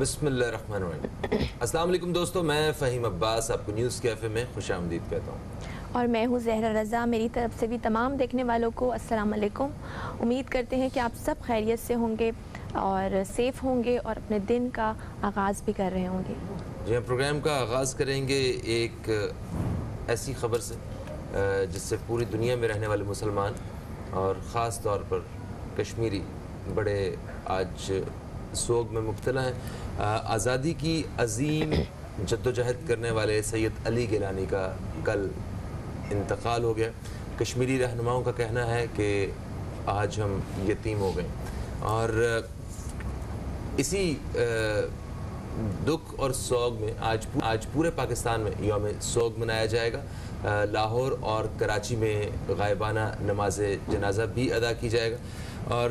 بسم اللہ الرحمن الرحیم۔ السلام علیکم دوستو، میں فہیم عباس آپ کو نیوز کیفے میں خوش آمدید کہتا ہوں، اور میں ہوں زہرا رضا۔ میری طرف سے بھی تمام دیکھنے والوں کو السلام علیکم۔ امید کرتے ہیں کہ آپ سب خیریت سے ہوں گے اور سیف ہوں گے اور اپنے دن کا آغاز بھی کر رہے ہوں گے۔ جی، ہم پروگرام کا آغاز کریں گے ایک ایسی خبر سے جس سے پوری دنیا میں رہنے والے مسلمان اور خاص طور پر کشمیری بڑے آج سوگ میں مبتلا ہیں۔ آزادی کی عظیم جدوجہد کرنے والے سید علی گیلانی کا کل انتقال ہو گیا۔ کشمیری رہنماؤں کا کہنا ہے کہ آج ہم یتیم ہو گئے، اور اسی دکھ اور سوگ میں آج پورے پاکستان میں یوم سوگ منایا جائے گا۔ لاہور اور کراچی میں غائبانہ نماز جنازہ بھی ادا کی جائے گا، اور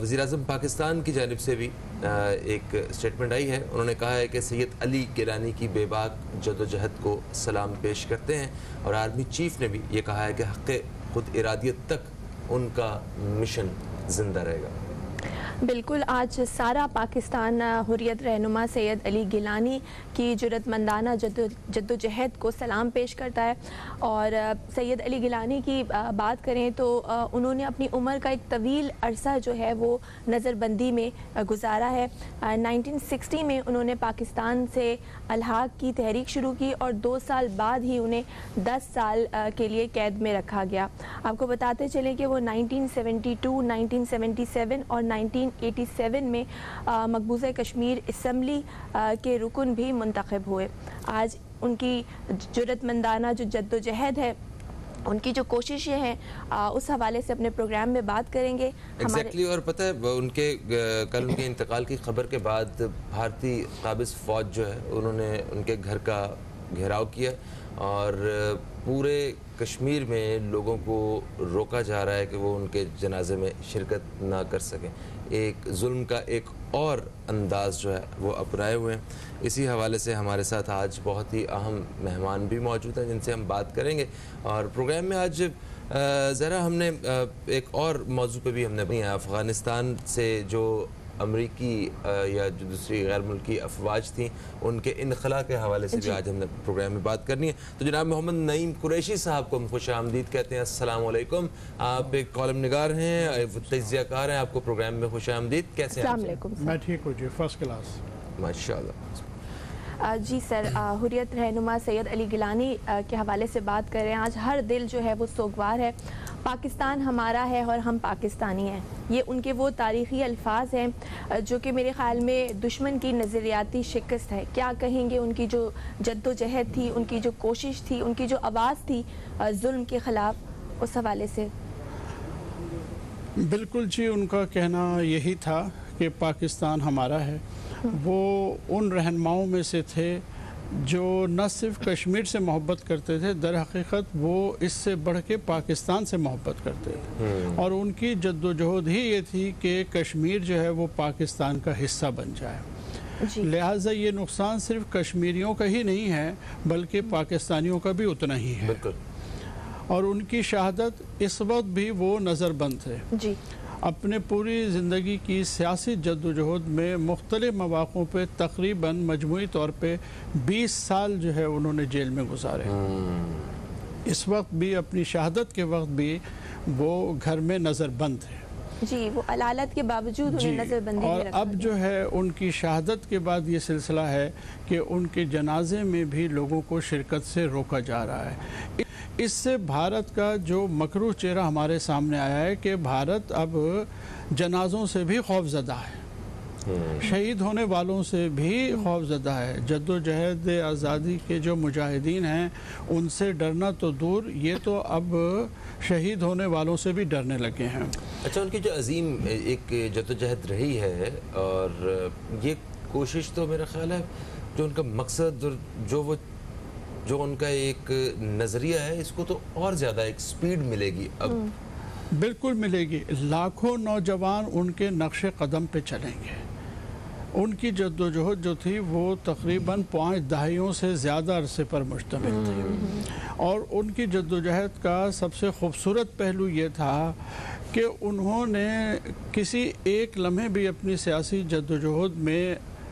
وزیراعظم پاکستان کی جانب سے بھی ایک اسٹیٹمنٹ آئی ہے۔ انہوں نے کہا ہے کہ سید علی گیلانی کی بے باک جدوجہد کو سلام پیش کرتے ہیں، اور آرمی چیف نے بھی یہ کہا ہے کہ حق خود ارادیت تک ان کا مشن زندہ رہے گا۔ بالکل، آج سارا پاکستان حریت رہنما سید علی گیلانی کی جرأت مندانہ جدوجہد کو سلام پیش کرتا ہے۔ اور سید علی گیلانی کی بات کریں تو انہوں نے اپنی عمر کا ایک طویل عرصہ جو ہے وہ نظر بندی میں گزارا ہے۔ 1960 میں انہوں نے پاکستان سے الحاق کی تحریک شروع کی، اور 2 سال بعد ہی انہیں 10 سال کے لیے قید میں رکھا گیا۔ آپ کو بتاتے چلیں کہ وہ 1972، 1977 اور 1987 میں مقبوضہ کشمیر اسمبلی کے رکن بھی منتخب ہوئے۔ آج ان کی جرأت مندانہ جو جدوجہد ہے، ان کی جو کوششیں ہیں، اس حوالے سے اپنے پروگرام میں بات کریں گے۔ ایگزیکٹلی، اور پتہ ہے کل ان کے انتقال کی خبر کے بعد بھارتی قابض فوج جو ہے انہوں نے ان کے گھر کا گھیراؤ کیا، اور پورے کشمیر میں لوگوں کو روکا جا رہا ہے کہ وہ ان کے جنازے میں شرکت نہ کر سکیں۔ ایک ظلم کا ایک اور انداز جو ہے وہ اپنائے ہوئے ہیں۔ اسی حوالے سے ہمارے ساتھ آج بہت ہی اہم مہمان بھی موجود ہیں جن سے ہم بات کریں گے، اور پروگرام میں آج ذرا ہم نے ایک اور موضوع پہ بھی ہم نے افغانستان سے جو امریکی یا جو دوسری غیر ملکی افواج تھیں ان کے انخلاء کے حوالے سے بھی آج ہم نے پروگرام میں بات کرنی ہے۔ تو جناب محمد نعیم قریشی صاحب کو ہم خوش آمدید کہتے ہیں۔ السلام علیکم، آپ ایک کالم نگار ہیں، تجزیہ کار ہیں، آپ کو پروگرام میں خوش آمدید۔ کیسے ہیں؟ السلام علیکم۔ میں ٹھیک ہوں جی، فرسٹ کلاس، ماشاءاللہ۔ جی سر، حریت رہنما سید علی گیلانی کے حوالے سے بات کر رہے ہیں۔ آج ہر دل جو ہے وہ سوگوار ہے۔ پاکستان ہمارا ہے اور ہم پاکستانی ہیں، یہ ان کے وہ تاریخی الفاظ ہیں جو کہ میرے خیال میں دشمن کی نظریاتی شکست ہے۔ کیا کہیں گے ان کی جو جدوجہد تھی، ان کی جو کوشش تھی، ان کی جو آواز تھی ظلم کے خلاف، اس حوالے سے؟ بالکل جی، ان کا کہنا یہی تھا کہ پاکستان ہمارا ہے۔ وہ ان رہنماؤں میں سے تھے جو نہ صرف کشمیر سے محبت کرتے تھے، در حقیقت وہ اس سے بڑھ کے پاکستان سے محبت کرتے تھے، اور ان کی جدوجہد ہی یہ تھی کہ کشمیر جو ہے وہ پاکستان کا حصہ بن جائے۔ لہٰذا یہ نقصان صرف کشمیریوں کا ہی نہیں ہے بلکہ پاکستانیوں کا بھی اتنا ہی ہے، اور ان کی شہادت اس وقت بھی وہ نظر بند تھے۔ جی، اپنے پوری زندگی کی سیاسی جدوجہد میں مختلف مواقعوں پہ تقریباً مجموعی طور پہ 20 سال جو ہے انہوں نے جیل میں گزارے۔ اس وقت بھی، اپنی شہادت کے وقت بھی، وہ گھر میں نظر بند تھے۔ جی، وہ علالت کے باوجود انہیں نظر بندی میں رکھا۔ اور اب جو ہے ان کی شہادت کے بعد یہ سلسلہ ہے کہ ان کے جنازے میں بھی لوگوں کو شرکت سے روکا جا رہا ہے۔ اس سے بھارت کا جو مکروہ چہرہ ہمارے سامنے آیا ہے کہ بھارت اب جنازوں سے بھی خوف زدہ ہے، شہید ہونے والوں سے بھی خوف زدہ ہے۔ جدوجہد آزادی کے جو مجاہدین ہیں ان سے ڈرنا تو دور، یہ تو اب شہید ہونے والوں سے بھی ڈرنے لگے ہیں۔ اچھا، ان کی جو عظیم ایک جدوجہد رہی ہے، اور یہ کوشش تو میرا خیال ہے جو ان کا مقصد اور جو ان کا ایک نظریہ ہے، اس کو تو اور زیادہ ایک سپیڈ ملے گی اب۔ بالکل ملے گی، لاکھوں نوجوان ان کے نقش قدم پہ چلیں گے۔ ان کی جدوجہد جو تھی وہ تقریباً 5 دہائیوں سے زیادہ عرصے پر مشتمل تھی، اور ان کی جدوجہد کا سب سے خوبصورت پہلو یہ تھا کہ انہوں نے کسی ایک لمحے بھی اپنی سیاسی جدوجہد میں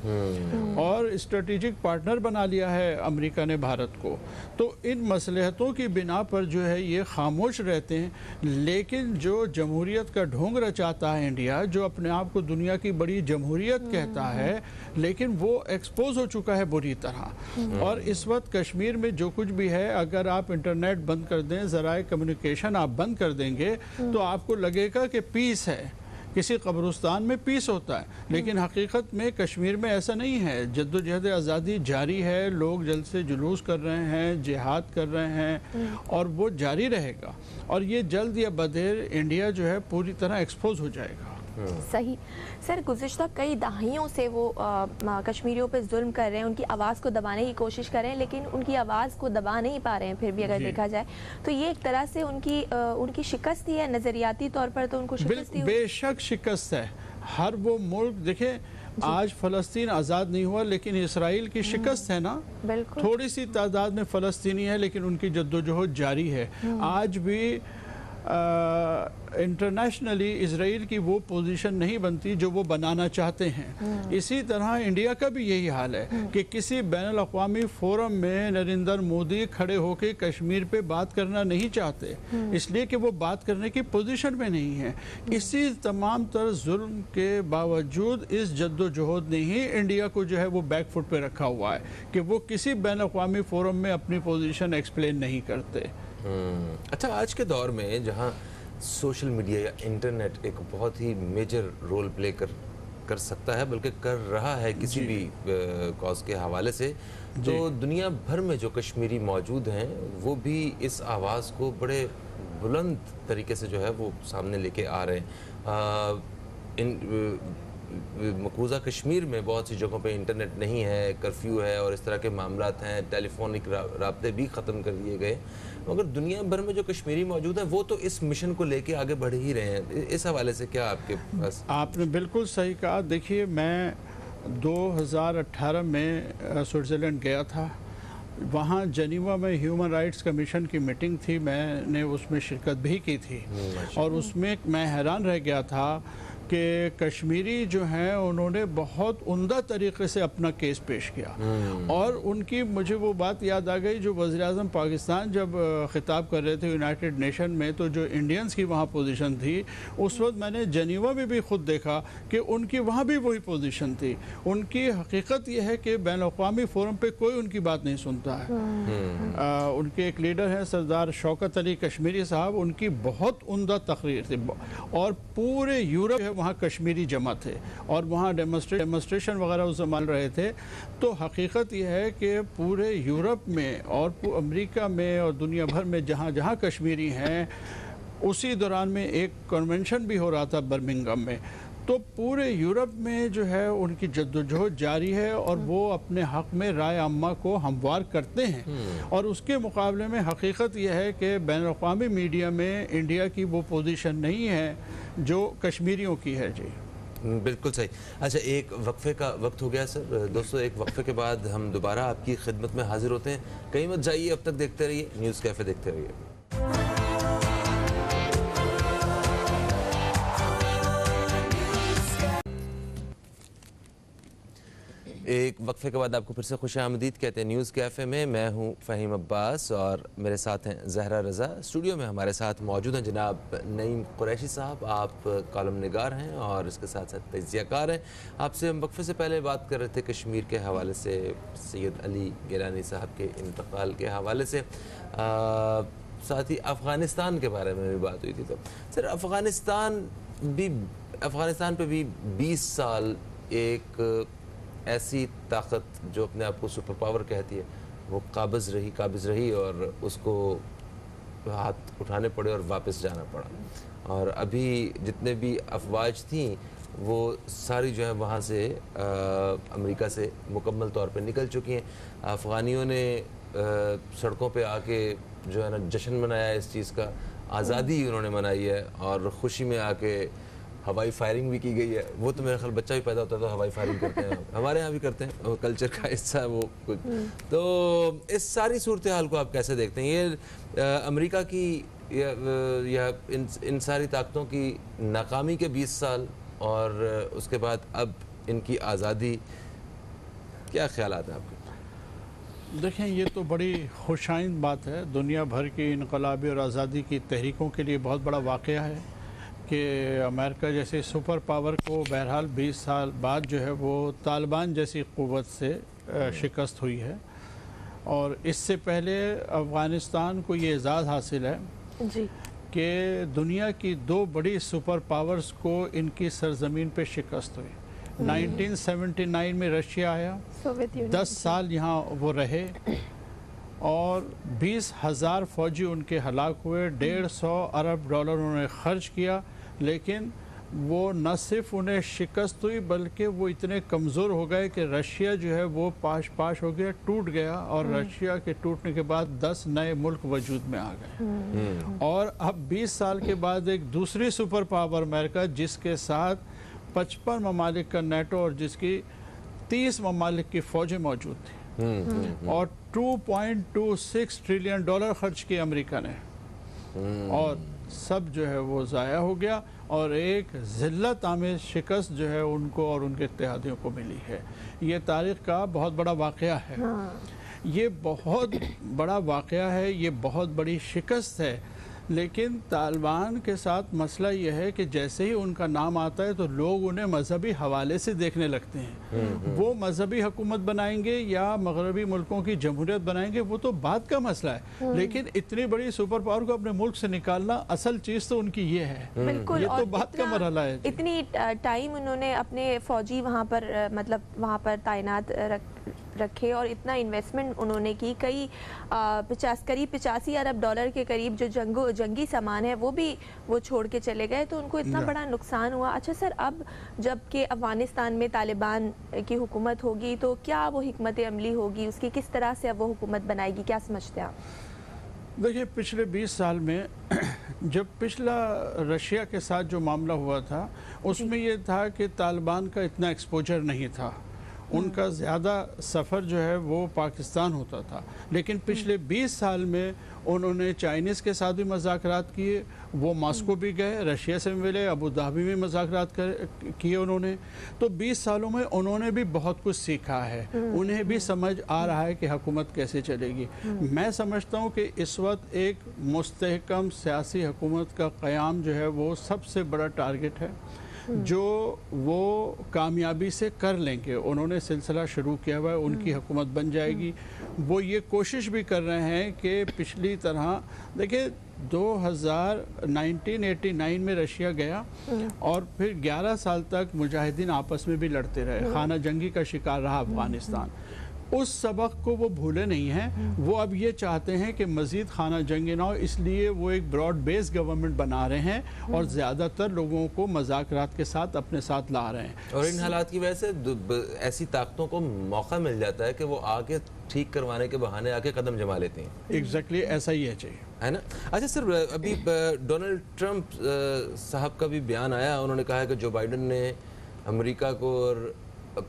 اور اسٹریٹجک پارٹنر بنا لیا ہے امریکہ نے بھارت کو. تو ان مصلحتوں کی بنا پر جو ہے یہ خاموش رہتے ہیں. لیکن جو جمہوریت کا ڈھونگ رچاتا ہے انڈیا, جو اپنے آپ کو دنیا کی بڑی جمہوریت کہتا ہے, لیکن وہ ایکسپوز ہو چکا ہے بری طرح. اور اس وقت کشمیر میں جو کچھ بھی ہے, اگر آپ انٹرنیٹ بند کر دیں, ذرائع کمیونیکیشن آپ بند کر دیں گے, تو آپ کو لگے گا کہ پیس ہے, کسی قبرستان میں پیس ہوتا ہے. لیکن حقیقت میں کشمیر میں ایسا نہیں ہے. جد و جہد آزادی جاری ہے, لوگ جلد سے جلوس کر رہے ہیں, جہاد کر رہے ہیں, اور وہ جاری رہے گا. اور یہ جلد یا بدیر انڈیا جو ہے پوری طرح ایکسپوز ہو جائے گا. صحیح. سر, گزشتہ کئی دہائیوں سے وہ کشمیریوں پہ ظلم کر رہے ہیں, ان کی آواز کو دبانے کی کوشش کر رہے ہیں, لیکن ان کی آواز کو دبا نہیں پا رہے ہیں. پھر بھی اگر دیکھا جائے تو یہ ایک طرح سے ان کی شکست ہی ہے. نظریاتی طور پر تو ان کو شکست ہی بے شک شکست ہے. ہر وہ ملک دیکھیں, آج فلسطین آزاد نہیں ہوا, لیکن اسرائیل کی شکست ہے نا. تھوڑی سی تعداد میں فلسطینی ہے, لیکن ان کی جدوجہد جاری ہے. آج بھی انٹرنیشنلی اسرائیل کی وہ پوزیشن نہیں بنتی جو وہ بنانا چاہتے ہیں. اسی طرح انڈیا کا بھی یہی حال ہے کہ کسی بین الاقوامی فورم میں نریندر مودی کھڑے ہو کے کشمیر پہ بات کرنا نہیں چاہتے, اس لیے کہ وہ بات کرنے کی پوزیشن میں نہیں ہے. اسی تمام تر ظلم کے باوجود اس جد و جہد نے ہی انڈیا کو جو ہے وہ بیک فٹ پہ رکھا ہوا ہے کہ وہ کسی بین الاقوامی فورم میں اپنی پوزیشن ایکسپلین نہیں کرتے. اچھا, آج کے دور میں جہاں سوشل میڈیا یا انٹرنیٹ ایک بہت ہی میجر رول پلے کر سکتا ہے, بلکہ کر رہا ہے کسی بھی کاز کے حوالے سے, تو دنیا بھر میں جو کشمیری موجود ہیں وہ بھی اس آواز کو بڑے بلند طریقے سے جو ہے وہ سامنے لے کے آ رہے ہیں. مقبوضہ کشمیر میں بہت سی جگہوں پہ انٹرنیٹ نہیں ہے, کرفیو ہے اور اس طرح کے معاملات ہیں, ٹیلی فونک رابطے بھی ختم کر دیے گئے, مگر دنیا بھر میں جو کشمیری موجود ہیں وہ تو اس مشن کو لے کے آگے بڑھ ہی رہے ہیں. اس حوالے سے کیا آپ کے پاس؟ آپ نے بالکل صحیح کہا. دیکھیے, میں 2018 میں سوئٹزرلینڈ گیا تھا. وہاں جنیوا میں ہیومن رائٹس کمیشن کی میٹنگ تھی, میں نے اس میں شرکت بھی کی تھی, اور اس میں میں حیران رہ گیا تھا کہ کشمیری جو ہیں انہوں نے بہت عمدہ طریقے سے اپنا کیس پیش کیا. اور ان کی مجھے وہ بات یاد آ گئی جو وزیر اعظم پاکستان جب خطاب کر رہے تھے یونائٹڈ نیشن میں, تو جو انڈینز کی وہاں پوزیشن تھی, اس وقت میں نے جنیوا میں بھی خود دیکھا کہ ان کی وہاں بھی وہی پوزیشن تھی. ان کی حقیقت یہ ہے کہ بین الاقوامی فورم پہ کوئی ان کی بات نہیں سنتا ہے. ان کے ایک لیڈر ہیں سردار شوکت علی کشمیری صاحب, ان کی بہت عمدہ تقریر تھی, اور پورے یورپ وہاں کشمیری جمع تھے, اور وہاں ڈیمونسٹریشن وغیرہ اس زمان رہے تھے. تو حقیقت یہ ہے کہ پورے یورپ میں اور امریکہ میں اور دنیا بھر میں جہاں جہاں کشمیری ہیں, اسی دوران میں ایک کنونشن بھی ہو رہا تھا برمنگھم میں. تو پورے یورپ میں جو ہے ان کی جدوجہد جاری ہے, اور وہ اپنے حق میں رائے عامہ کو ہموار کرتے ہیں. اور اس کے مقابلے میں حقیقت یہ ہے کہ بین الاقوامی میڈیا میں انڈیا کی وہ پوزیشن نہیں ہے جو کشمیریوں کی ہے. جی بالکل صحیح. اچھا, ایک وقفے کا وقت ہو گیا سر. دوستو, ایک وقفے کے بعد ہم دوبارہ آپ کی خدمت میں حاضر ہوتے ہیں. کہیں مت جائیے, اب تک دیکھتے رہیے نیوز کیفے, دیکھتے رہیے. ایک وقفے کے بعد آپ کو پھر سے خوش آمدید کہتے ہیں نیوز کیفے میں. میں ہوں فہیم عباس اور میرے ساتھ ہیں زہرا رضا. اسٹوڈیو میں ہمارے ساتھ موجود ہیں جناب نعیم قریشی صاحب, آپ کالم نگار ہیں اور اس کے ساتھ ساتھ تجزیہ کار ہیں. آپ سے ہم وقفے سے پہلے بات کر رہے تھے کشمیر کے حوالے سے, سید علی گیلانی صاحب کے انتقال کے حوالے سے, ساتھ ہی افغانستان کے بارے میں بھی بات ہوئی تھی. تو سر, افغانستان پہ بھی 20 سال ایک ایسی طاقت جو اپنے آپ کو سپر پاور کہتی ہے وہ قابض رہی اور اس کو ہاتھ اٹھانے پڑے اور واپس جانا پڑا. اور ابھی جتنے بھی افواج تھیں وہ ساری جو ہے وہاں سے امریکہ سے مکمل طور پہ نکل چکی ہیں. افغانیوں نے سڑکوں پہ آ کے جو ہے نا جشن منایا ہے اس چیز کا, آزادی انہوں نے منائی ہے, اور خوشی میں آ کے ہوائی فائرنگ بھی کی گئی ہے. وہ تو میرا خیال بچہ بھی پیدا ہوتا ہے تو ہوائی فائرنگ کرتے ہیں, ہمارے ہاں بھی کرتے ہیں, کلچر کا حصہ ہے وہ کچھ. تو اس ساری صورتحال کو آپ کیسے دیکھتے ہیں؟ یہ امریکہ کی یا ان ساری طاقتوں کی ناکامی کے 20 سال اور اس کے بعد اب ان کی آزادی کیا خیالات ہیں آپ کے؟ دیکھیں یہ تو بڑی خوشائند بات ہے، دنیا بھر کی انقلابی اور آزادی کی تحریکوں کے لیے بہت بڑا واقعہ ہے کہ امریکہ جیسے سپر پاور کو بہرحال 20 سال بعد جو ہے وہ طالبان جیسی قوت سے شکست ہوئی ہے، اور اس سے پہلے افغانستان کو یہ اعزاز حاصل ہے جی کہ دنیا کی 2 بڑی سپر پاورز کو ان کی سرزمین پہ شکست ہوئی۔ 1979 میں رشیا آیا، سوویت یونین 10 سال یہاں وہ رہے اور 20,000 فوجی ان کے ہلاک ہوئے، $150 ارب انہوں نے خرچ کیا، لیکن وہ نہ صرف انہیں شکست ہوئی بلکہ وہ اتنے کمزور ہو گئے کہ رشیا جو ہے وہ پاش ہو گیا، ٹوٹ گیا، اور رشیا کے ٹوٹنے کے بعد 10 نئے ملک وجود میں آ گئے۔ اور اب 20 سال کے بعد ایک دوسری سپر پاور امریکہ، جس کے ساتھ 55 ممالک کا نیٹو اور جس کی 30 ممالک کی فوجیں موجود تھیں، اور $2.26 ٹریلین خرچ کیے امریکہ نے، اور سب جو ہے وہ ضائع ہو گیا، اور ایک ذلت آمیز شکست جو ہے ان کو اور ان کے اتحادیوں کو ملی ہے۔ یہ تاریخ کا بہت بڑا واقعہ ہے، یہ بہت بڑا واقعہ ہے، یہ بہت بڑی شکست ہے، لیکن طالبان کے ساتھ مسئلہ یہ ہے کہ جیسے ہی ان کا نام آتا ہے تو لوگ انہیں مذہبی حوالے سے دیکھنے لگتے ہیں۔ وہ مذہبی حکومت بنائیں گے یا مغربی ملکوں کی جمہوریت بنائیں گے وہ تو بات کا مسئلہ ہے، لیکن اتنی بڑی سپر پاور کو اپنے ملک سے نکالنا اصل چیز تو ان کی یہ ہے، بالکل، یہ تو بات کا مرحلہ ہے۔ اتنی ٹائم انہوں نے اپنے فوجی وہاں پر مطلب وہاں پر تعینات رکھے اور اتنا انویسٹمنٹ انہوں نے کی، کئی قریب $85 ارب کے قریب جو جنگی سامان ہے وہ بھی وہ چھوڑ کے چلے گئے، تو ان کو اتنا بڑا نقصان ہوا۔ اچھا سر، اب جب کہ افغانستان میں طالبان کی حکومت ہوگی تو کیا وہ حکمت عملی ہوگی اس کی، کس طرح سے اب وہ حکومت بنائے گی، کیا سمجھتے ہیں آپ؟ دیکھیے پچھلے 20 سال میں جب پچھلا رشیا کے ساتھ جو معاملہ ہوا تھا اس میں یہ تھا کہ طالبان کا اتنا ایکسپوجر نہیں تھا، ان کا زیادہ سفر جو ہے وہ پاکستان ہوتا تھا، لیکن پچھلے 20 سال میں انہوں نے چائنیز کے ساتھ بھی مذاکرات کیے، وہ ماسکو بھی گئے، رشیا سے ملے، ابو ظہبی میں مذاکرات کیے انہوں نے، تو 20 سالوں میں انہوں نے بھی بہت کچھ سیکھا ہے، انہیں بھی سمجھ آ رہا ہے کہ حکومت کیسے چلے گی۔ میں سمجھتا ہوں کہ اس وقت ایک مستحکم سیاسی حکومت کا قیام جو ہے وہ سب سے بڑا ٹارگٹ ہے جو وہ کامیابی سے کر لیں گے۔ انہوں نے سلسلہ شروع کیا ہوا ہے، ان کی حکومت بن جائے گی۔ وہ یہ کوشش بھی کر رہے ہیں کہ پچھلی طرح دیکھیں 1989 میں رشیا گیا اور پھر 11 سال تک مجاہدین آپس میں بھی لڑتے رہے، خانہ جنگی کا شکار رہا افغانستان۔ اس سبق کو وہ بھولے نہیں ہیں، وہ اب یہ چاہتے ہیں کہ مزید خانہ جنگی نہ ہو، اس لیے وہ ایک براڈ بیس گورنمنٹ بنا رہے ہیں اور زیادہ تر لوگوں کو مذاکرات کے ساتھ اپنے ساتھ لا رہے ہیں۔ اور ان حالات کی وجہ سے ایسی طاقتوں کو موقع مل جاتا ہے کہ وہ آگے ٹھیک کروانے کے بہانے آ کے قدم جما لیتے ہیں۔ ایگزیکٹلی ایسا ہی ہے چاہیے، ہے نا؟ اچھا سر، ابھی ڈونلڈ ٹرمپ صاحب کا بھی بیان آیا، انہوں نے کہا کہ جو بائیڈن نے امریکہ کو اور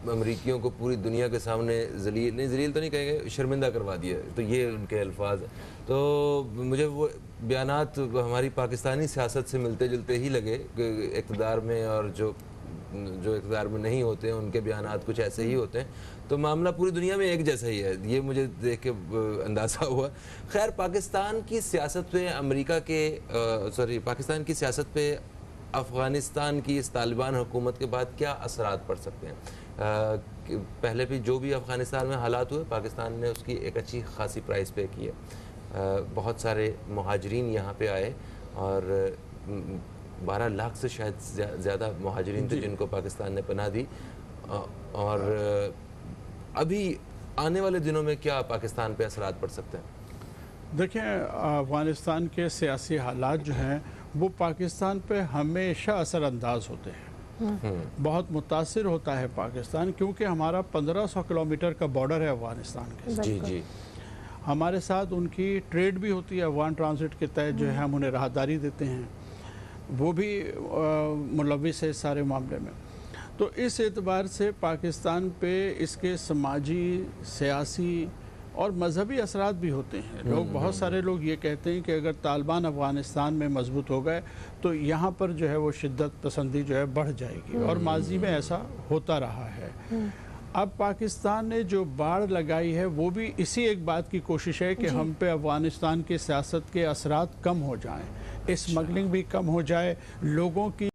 امریکیوں کو پوری دنیا کے سامنے ذلیل تو نہیں کہیں گے، شرمندہ کروا دیا، تو یہ ان کے الفاظ ہیں۔ تو مجھے وہ بیانات ہماری پاکستانی سیاست سے ملتے جلتے ہی لگے کہ اقتدار میں اور جو اقتدار میں نہیں ہوتے ہیں ان کے بیانات کچھ ایسے ہی ہوتے ہیں، تو معاملہ پوری دنیا میں ایک جیسا ہی ہے، یہ مجھے دیکھ کے اندازہ ہوا۔ خیر، پاکستان کی سیاست پہ پاکستان کی سیاست پہ افغانستان کی اس طالبان حکومت کے بعد کیا اثرات پڑ سکتے ہیں؟ پہلے بھی جو بھی افغانستان میں حالات ہوئے، پاکستان نے اس کی ایک اچھی خاصی پرائز پے کی ہے، بہت سارے مہاجرین یہاں پہ آئے اور 12 لاکھ سے شاید زیادہ مہاجرین تھے جن کو پاکستان نے پناہ دی، اور ابھی آنے والے دنوں میں کیا پاکستان پہ اثرات پڑ سکتے ہیں؟ دیکھیں افغانستان کے سیاسی حالات جو ہیں وہ پاکستان پہ ہمیشہ اثر انداز ہوتے ہیں، بہت متاثر ہوتا ہے پاکستان، کیونکہ ہمارا 1500 کلومیٹر کا بارڈر ہے افغانستان کے ساتھ۔ جی ہمارے ساتھ ان کی ٹریڈ بھی ہوتی ہے، افغان ٹرانزٹ کے تحت جو ہے ہم انہیں راہداری دیتے ہیں، وہ بھی ملوث ہے سارے معاملے میں۔ تو اس اعتبار سے پاکستان پہ اس کے سماجی، سیاسی اور مذہبی اثرات بھی ہوتے ہیں۔ بہت سارے لوگ یہ کہتے ہیں کہ اگر طالبان افغانستان میں مضبوط ہو گئے تو یہاں پر جو ہے وہ شدت پسندی جو ہے بڑھ جائے گی، اور ماضی میں ایسا ہوتا رہا ہے۔ اب پاکستان نے جو باڑ لگائی ہے وہ بھی اسی ایک بات کی کوشش ہے کہ ہم پہ افغانستان کی سیاست کے اثرات کم ہو جائیں، اسمگلنگ بھی کم ہو جائے، لوگوں کی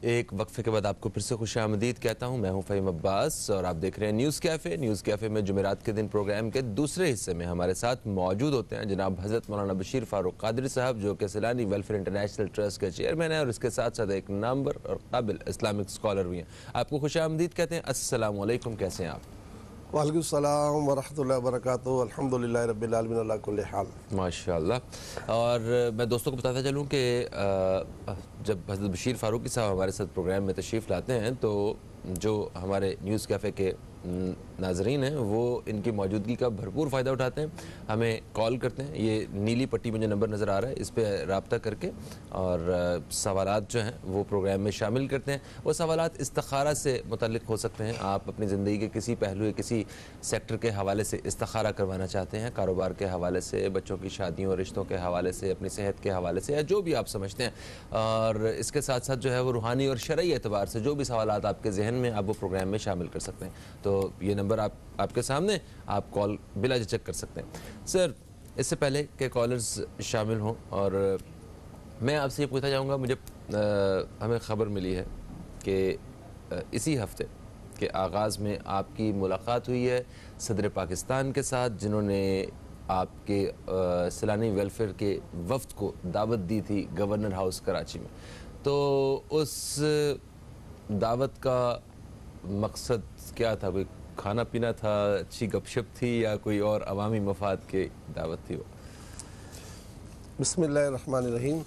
ایک وقفے کے بعد آپ کو پھر سے خوش آمدید کہتا ہوں. میں ہوں فہیم عباس اور آپ دیکھ رہے ہیں نیوز کیفے. نیوز کیفے میں جمعرات کے دن پروگرام کے دوسرے حصے میں ہمارے ساتھ موجود ہوتے ہیں جناب حضرت مولانا بشیر فاروق قادری صاحب، جو کہ سیلانی ویلفیئر انٹرنیشنل ٹرسٹ کے چیئرمین ہیں اور اس کے ساتھ ساتھ ایک نامور اور قابل اسلامک اسکالر بھی ہیں. آپ کو خوش آمدید کہتے ہیں. السلام علیکم، کیسے ہیں آپ؟ وعلیکم السلام ورحمۃ اللہ وبرکاتہ. الحمدللہ رب العالمین علی کل حال. ماشاءاللہ. اور میں دوستوں کو بتاتا چلوں کہ جب حضرت بشیر فاروقی صاحب ہمارے ساتھ پروگرام میں تشریف لاتے ہیں تو جو ہمارے نیوز کیفے کے ناظرین ہیں وہ ان کی موجودگی کا بھرپور فائدہ اٹھاتے ہیں، ہمیں کال کرتے ہیں. یہ نیلی پٹی میں جو نمبر نظر آ رہا ہے اس پہ رابطہ کر کے اور سوالات جو ہیں وہ پروگرام میں شامل کرتے ہیں. وہ سوالات استخارہ سے متعلق ہو سکتے ہیں. آپ اپنی زندگی کے کسی پہلو، کسی سیکٹر کے حوالے سے استخارہ کروانا چاہتے ہیں، کاروبار کے حوالے سے، بچوں کی شادیوں اور رشتوں کے حوالے سے، اپنی صحت کے حوالے سے، یا جو بھی آپ سمجھتے ہیں. اور اس کے ساتھ ساتھ جو ہے وہ روحانی اور شرعی اعتبار سے جو بھی سوالات آپ کے ذہن میں آپ وہ پروگرام میں شامل کر سکتے ہیں. تو یہ نمبر آپ کے سامنے، آپ کال بلا جھجک کر سکتے ہیں. سر، اس سے پہلے کہ کالرز شامل ہوں اور میں آپ سے یہ پوچھنا چاہوں گا، مجھے ہمیں خبر ملی ہے کہ اسی ہفتے کے آغاز میں آپ کی ملاقات ہوئی ہے صدر پاکستان کے ساتھ، جنہوں نے آپ کے سیلانی ویلفیئر کے وفد کو دعوت دی تھی گورنر ہاؤس کراچی میں. تو اس دعوت کا مقصد کیا تھا؟ کوئی کھانا پینا تھا، اچھی گپ شپ تھی، یا کوئی اور عوامی مفاد کی دعوت تھی وہ؟ بسم اللہ الرحمن الرحیم.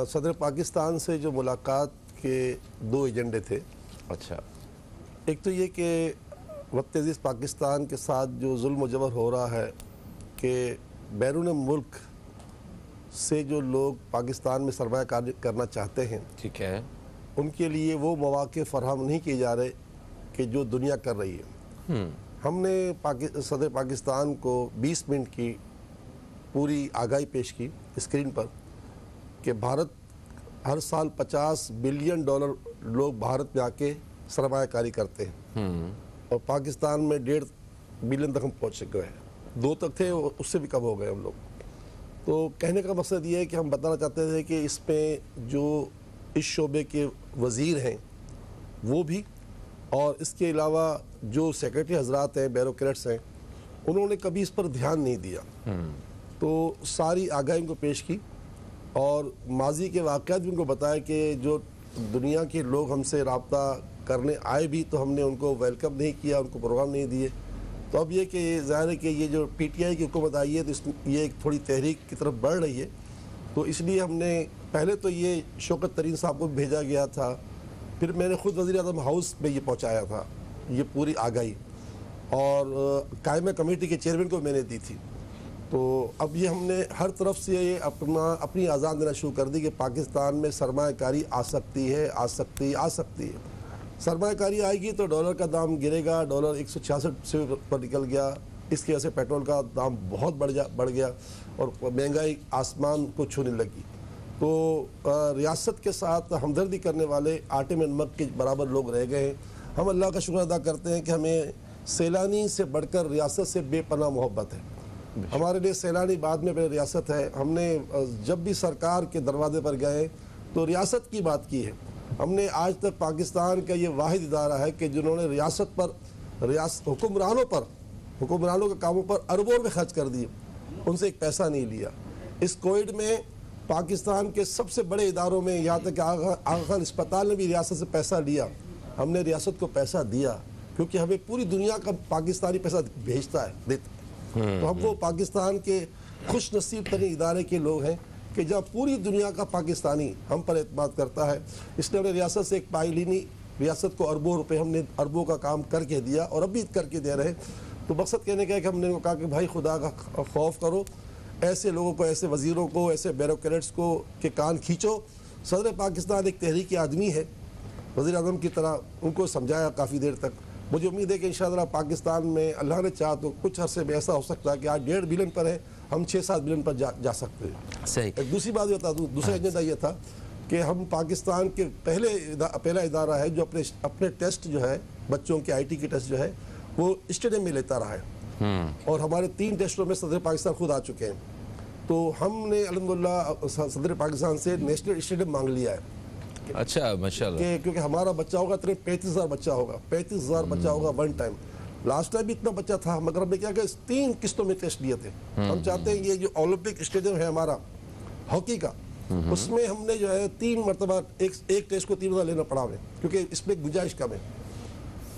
صدر پاکستان سے جو ملاقات کے دو ایجنڈے تھے. اچھا. ایک تو یہ کہ وقت عزیز پاکستان کے ساتھ جو ظلم و جبر ہو رہا ہے کہ بیرون ملک سے جو لوگ پاکستان میں سرمایہ کاری کرنا چاہتے ہیں، ٹھیک ہے، ان کے لیے وہ مواقع فراہم نہیں کیے جا رہے کہ جو دنیا کر رہی ہے. ہم نے صدر پاکستان کو 20 منٹ کی پوری آگاہی پیش کی اسکرین پر کہ بھارت ہر سال $50 بلین لوگ بھارت میں آ کے سرمایہ کاری کرتے ہیں، اور پاکستان میں 1.5 بلین تک ہم پہنچ گئے ہیں. 2 تک تھے، اس سے بھی کم ہو گئے ہم لوگ. تو کہنے کا مقصد یہ ہے کہ ہم بتانا چاہتے تھے کہ اس میں جو اس شعبے کے وزیر ہیں وہ بھی، اور اس کے علاوہ جو سیکرٹری حضرات ہیں، بیوروکریٹس ہیں، انہوں نے کبھی اس پر دھیان نہیں دیا. تو ساری آگاہی ان کو پیش کی اور ماضی کے واقعات بھی ان کو بتایا کہ جو دنیا کے لوگ ہم سے رابطہ کرنے آئے بھی تو ہم نے ان کو ویلکم نہیں کیا، ان کو پروگرام نہیں دیے. تو اب یہ کہ ظاہر ہے کہ یہ جو پی ٹی آئی کی حکومت آئی ہے تو یہ ایک تھوڑی تحریک کی طرف بڑھ رہی ہے. تو اس لیے ہم نے پہلے تو یہ شوکت ترین صاحب کو بھیجا گیا تھا، پھر میں نے خود وزیر اعظم ہاؤس میں یہ پہنچایا تھا یہ پوری آگاہی، اور قائمہ کمیٹی کے چیئرمین کو میں نے دی تھی. تو اب یہ ہم نے ہر طرف سے یہ اپنی آزان دینا شروع کر دی کہ پاکستان میں سرمایہ کاری آ سکتی ہے، آ سکتی ہے. سرمایہ کاری آئے گی تو ڈالر کا دام گرے گا. ڈالر 166 سے پر نکل گیا. اس کی وجہ سے پیٹرول کا دام بہت بڑھ گیا اور مہنگائی آسمان کو چھونے لگی. تو ریاست کے ساتھ ہمدردی کرنے والے آٹے میں نمک کے برابر لوگ رہ گئے ہیں. ہم اللہ کا شکر ادا کرتے ہیں کہ ہمیں سیلانی سے بڑھ کر ریاست سے بے پناہ محبت ہے. ہمارے لیے سیلانی بعد میں پہلے ریاست ہے. ہم نے جب بھی سرکار کے دروازے پر گئے تو ریاست کی بات کی ہے. ہم نے آج تک پاکستان کا یہ واحد ادارہ ہے کہ جنہوں نے ریاست پر حکمرانوں کے کاموں پر اربوں میں خرچ کر دیے، ان سے ایک پیسہ نہیں لیا. اس کووڈ میں پاکستان کے سب سے بڑے اداروں میں یہاں تک کہ آغا خان اسپتال نے بھی ریاست سے پیسہ لیا. ہم نے ریاست کو پیسہ دیا کیونکہ ہمیں پوری دنیا کا پاکستانی پیسہ بھیجتا ہے، دیتا. تو ہم وہ پاکستان کے خوش نصیب ترین ادارے کے لوگ ہیں کہ جہاں پوری دنیا کا پاکستانی ہم پر اعتماد کرتا ہے. اس نے ہم نے ریاست سے ایک پائی لینی، ریاست کو اربوں روپے ہم نے اربوں کا کام کر کے دیا اور اب بھی کر کے دے رہے. تو مقصد کہنے کا ہے کہ ہم نے کہا کہ بھائی خدا کا خوف کرو، ایسے لوگوں کو، ایسے وزیروں کو، ایسے بیوروکریٹس کو کے کان کھینچو. صدر پاکستان ایک تحریکی آدمی ہے، وزیر اعظم کی طرح ان کو سمجھایا کافی دیر تک. مجھے امید ہے کہ انشاءاللہ پاکستان میں اللہ نے چاہا تو کچھ عرصے میں ایسا ہو سکتا ہے کہ آج 1.5 بلین پر ہے، ہم 6-7 بلین پر جا سکتے ہیں. صحیح. ایک دوسری بات یہ بتا دوں، دوسرا ایجنڈا یہ تھا کہ ہم پاکستان کے پہلا ادارہ ہے جو اپنے ٹیسٹ جو ہے بچوں کے IT کے ٹیسٹ جو ہے وہ اسٹیڈیم میں لیتا رہا ہے، اور ہمارے 3 ٹیسٹوں میں صدر پاکستان خود آ چکے ہیں. تو ہم نے الحمدللہ صدر پاکستان سے نیشنل اسٹیڈیم مانگ لیا ہے. اچھا ماشاءاللہ. کیونکہ ہمارا بچہ ہوگا 35,000 بچہ ہوگا، 35,000 بچہ ہوگا ون ٹائم. لاسٹ ٹائم بھی اتنا بچہ تھا، مگر ہم نے کیا کہ 3 قسطوں میں ٹیسٹ لیے تھے. ہم چاہتے ہیں یہ جو اولمپک اسٹیڈیم ہے ہمارا ہاکی کا، اس میں ہم نے جو ہے 3 مرتبہ ایک ٹیسٹ کو 3 مرتبہ لینا پڑا ہمیں، کیونکہ اس میں گنجائش کم ہے.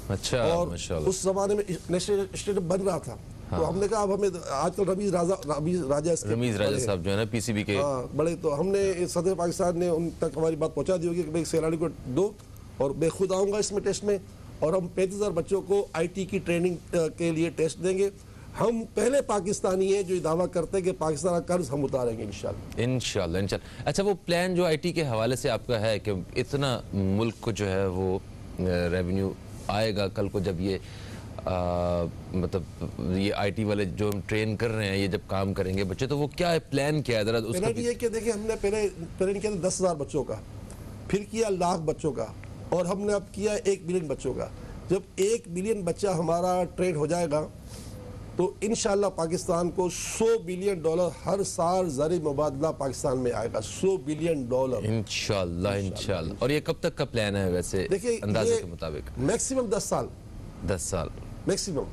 اچھا اور ماشاءاللہ. اس زمانے میں نیشنل اسٹیڈیم بن رہا تھا. تو ہم نے کہا اب ہمیں آج کل رمیز راجہ صاحب جو ہے نا PCB کے بڑے، تو ہم نے صدر پاکستان نے ان تک ہماری بات پہنچا دی ہوگی کہ بھائی سیلانی کو دو، اور میں خود آؤں گا اس میں ٹیسٹ میں، اور ہم 35,000 بچوں کو IT کی ٹریننگ کے لیے ٹیسٹ دیں گے. ہم پہلے پاکستانی ہیں جو یہ دعویٰ کرتے ہیں کہ پاکستان کا قرض ہم اتاریں گے انشاءاللہ. اچھا وہ پلان جو IT کے حوالے سے آپ کا ہے کہ اتنا ملک کو جو ہے وہ ریونیو آئے گا کل کو جب یہ مطلب یہ IT والے جو ہم ٹرین کر رہے ہیں یہ جب کام کریں گے بچے، تو وہ کیا ہے پلان کیا ہے ذرا اس کا؟ یہ کہ دیکھیں ہم نے پہلے کیا 10,000 بچوں کا، پھر کیا لاکھ بچوں کا، اور ہم نے اب کیا 1 بلین بچوں کا. جب 1 بلین بچہ ہمارا ٹرین ہو جائے گا تو انشاءاللہ پاکستان کو $100 بلین ہر سال زرعی مبادلہ پاکستان میں آئے گا. $100 بلین انشاءاللہ. اور یہ کب تک کا پلان ہے ویسے اندازے کے مطابق؟ میکسیمم 10 سال. 10 سال میکسیمم.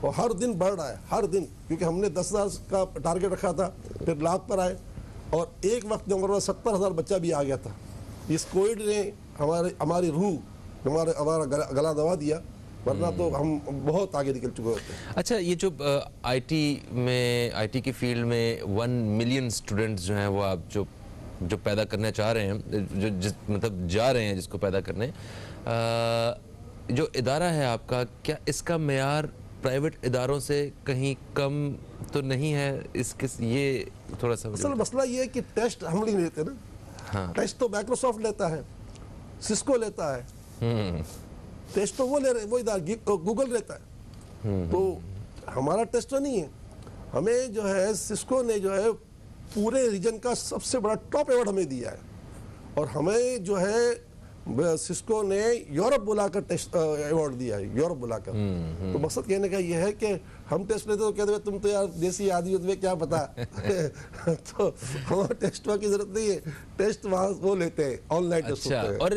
اور ہر دن بڑھ رہا ہے، ہر دن، کیونکہ ہم نے 10,000 کا ٹارگٹ رکھا تھا، پھر لاکھ پر آئے، اور ایک وقت میں 70,000 بچہ بھی آ گیا تھا. اس کووڈ نے ہماری روح، ہمارا گلا دبا دیا، ورنہ تو ہم بہت آگے نکل چکے ہوتے ہیں. اچھا یہ جو IT کی فیلڈ میں 1 ملین اسٹوڈنٹس جو ہیں وہ آپ جو پیدا کرنا چاہ رہے ہیں، جو مطلب جا رہے ہیں جس کو پیدا کرنے، جو ادارہ ہے آپ کا، کیا اس کا معیار پرائیویٹ اداروں سے کہیں کم تو نہیں ہے؟ یہ تھوڑا سا اصل مسئلہ یہ ہے کہ ٹیسٹ ہم نہیں لیتے نا. ٹیسٹ تو مائکروسافٹ لیتا ہے، سسکو لیتا ہے، ٹیسٹ تو وہ لے رہے، وہ ادارہ گوگل لیتا ہے. تو ہمارا ٹیسٹ تو نہیں ہے. ہمیں جو ہے سسکو نے جو ہے پورے ریجن کا سب سے بڑا ٹاپ ایوارڈ ہمیں دیا ہے، اور ہمیں جو ہے سسکو نے یورپ بلا کر ٹیسٹ ایوارڈ دیا ہے، یورپ بلا کر. تو مقصد کہنے کا یہ ہے کہ ہم ٹیسٹ لیتے تو کہتے ہیں تم تو یار دیسی آدمی ہو، تمہیں کیا پتا. تو ہمارا ٹیسٹ کی ضرورت نہیں ہے، ٹیسٹ وہاں وہ لیتے ہیں، آن لائن ٹیسٹ ہوتے ہیں. اور